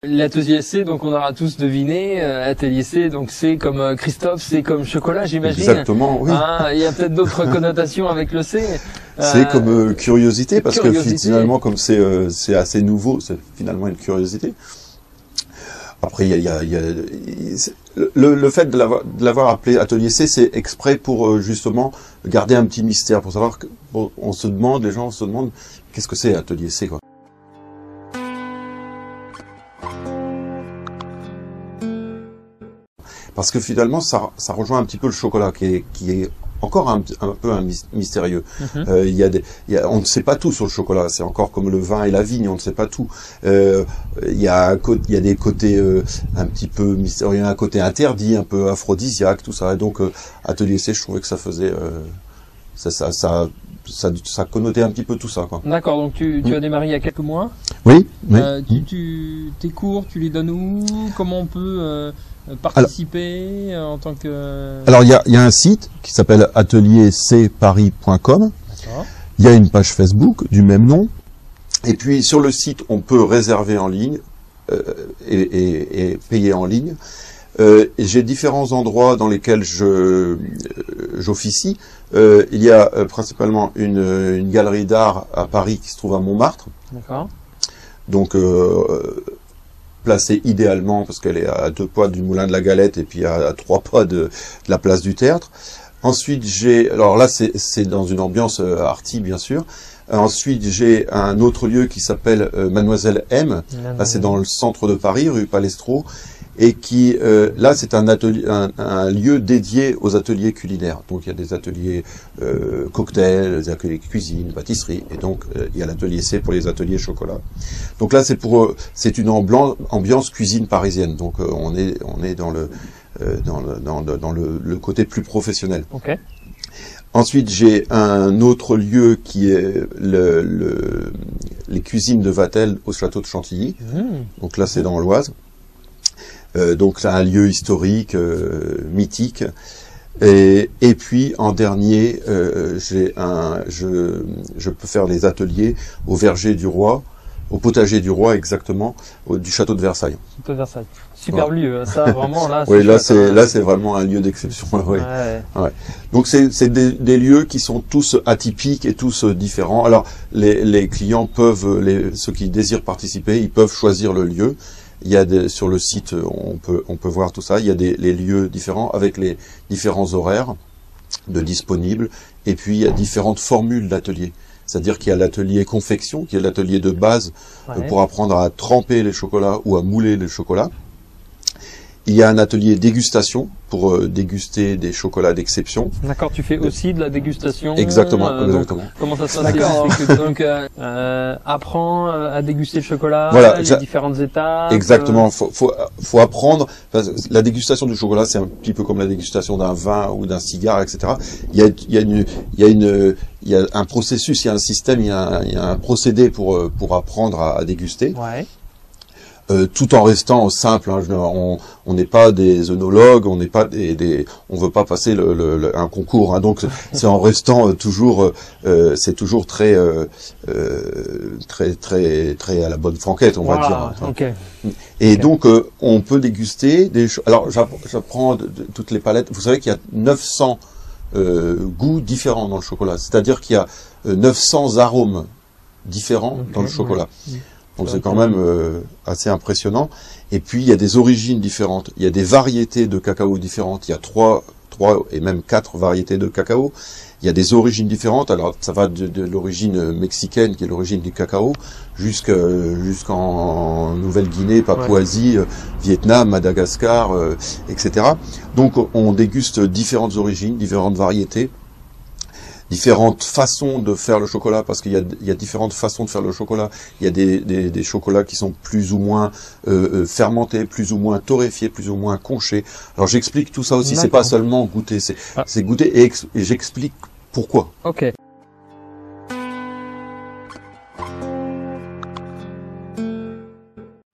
L'atelier C, donc on aura tous deviné, atelier C, donc c'est comme Christophe, c'est comme chocolat, j'imagine. Exactement, oui. Ah, il y a peut-être d'autres connotations avec le C. C'est comme curiosité, parce curiosité. que finalement, comme c'est assez nouveau, c'est finalement une curiosité. Après, il y a le fait de l'avoir appelé atelier C, c'est exprès pour justement garder un petit mystère, pour savoir que on se demande, les gens se demandent qu'est-ce que c'est atelier C, quoi. Parce que finalement, ça rejoint un petit peu le chocolat, qui est encore un peu mystérieux. On ne sait pas tout sur le chocolat. C'est encore comme le vin et la vigne, on ne sait pas tout. Il y a des côtés un petit peu mystérieux, un côté interdit, un peu aphrodisiaque, tout ça. Et donc, atelier C, je trouvais que ça faisait, ça connotait un petit peu tout ça, quoi. D'accord. Donc tu as démarré il y a quelques mois. Oui. Tes cours, tu les donnes où? Comment on peut participer en tant que... Alors il y a un site qui s'appelle ateliercparis.com. Il y a une page Facebook du même nom. Et puis sur le site, on peut réserver en ligne et payer en ligne. J'ai différents endroits dans lesquels j'officie. Il y a principalement une galerie d'art à Paris qui se trouve à Montmartre. D'accord. Donc placée idéalement parce qu'elle est à 2 pas du Moulin de la Galette et puis à 3 pas de la place du Théâtre. Ensuite, alors là c'est dans une ambiance arty bien sûr. Ensuite, j'ai un autre lieu qui s'appelle Mademoiselle M. Là, c'est dans le centre de Paris, rue Palestro, et qui là c'est un lieu dédié aux ateliers culinaires. Donc il y a des ateliers cocktails, des ateliers cuisine, pâtisserie, et donc il y a l'atelier C pour les ateliers chocolat. Donc là c'est une ambiance cuisine parisienne. Donc on est dans le côté plus professionnel. Okay. Ensuite, j'ai un autre lieu qui est les cuisines de Vatel au château de Chantilly. Donc là, c'est dans l'Oise. Donc c'est un lieu historique, mythique. Et puis en dernier, je peux faire les ateliers au verger du roi, au potager du roi exactement, du château de Versailles. Château de Versailles. Superbe lieu, ça vraiment là. Oui, là c'est vraiment un lieu d'exception. Ouais. Ouais. Donc c'est des lieux qui sont tous atypiques et tous différents. Alors les clients peuvent, ceux qui désirent participer, ils peuvent choisir le lieu. Il y a sur le site, on peut voir tout ça. Il y a les lieux différents avec les différents horaires de disponibles. Et puis il y a différentes formules d'atelier. C'est-à-dire qu'il y a l'atelier confection, qui est l'atelier de base pour apprendre à tremper les chocolats ou à mouler les chocolats. Il y a un atelier dégustation pour déguster des chocolats d'exception. D'accord, tu fais aussi de la dégustation. Exactement, exactement. Comment ça se passe? Donc, apprends à déguster le chocolat, voilà, les différentes étapes. Exactement, faut apprendre. La dégustation du chocolat, c'est un petit peu comme la dégustation d'un vin ou d'un cigare, etc. Il y a un processus, il y a un système, il y a un procédé pour apprendre à déguster. Ouais. Tout en restant simple, hein. On n'est pas des œnologues, on n'est pas on veut pas passer un concours, hein. Donc c'est en restant toujours, c'est toujours très à la bonne franquette, on va dire. Hein. Okay. Et donc on peut déguster alors j'apprends toutes les palettes. Vous savez qu'il y a 900 goûts différents dans le chocolat, c'est-à-dire qu'il y a 900 arômes différents dans le chocolat. Donc c'est quand même assez impressionnant. Et puis il y a des origines différentes, il y a des variétés de cacao différentes, il y a 3 et même 4 variétés de cacao. Il y a des origines différentes, alors ça va de l'origine mexicaine, qui est l'origine du cacao, jusqu'en Nouvelle-Guinée, Papouasie, Vietnam, Madagascar, etc. Donc on déguste différentes origines, différentes variétés, différentes façons de faire le chocolat, parce qu'il y a différentes façons de faire le chocolat. Il y a des chocolats qui sont plus ou moins fermentés, plus ou moins torréfiés, plus ou moins conchés. Alors j'explique tout ça aussi, c'est pas seulement goûter, c'est goûter et j'explique pourquoi. Ok.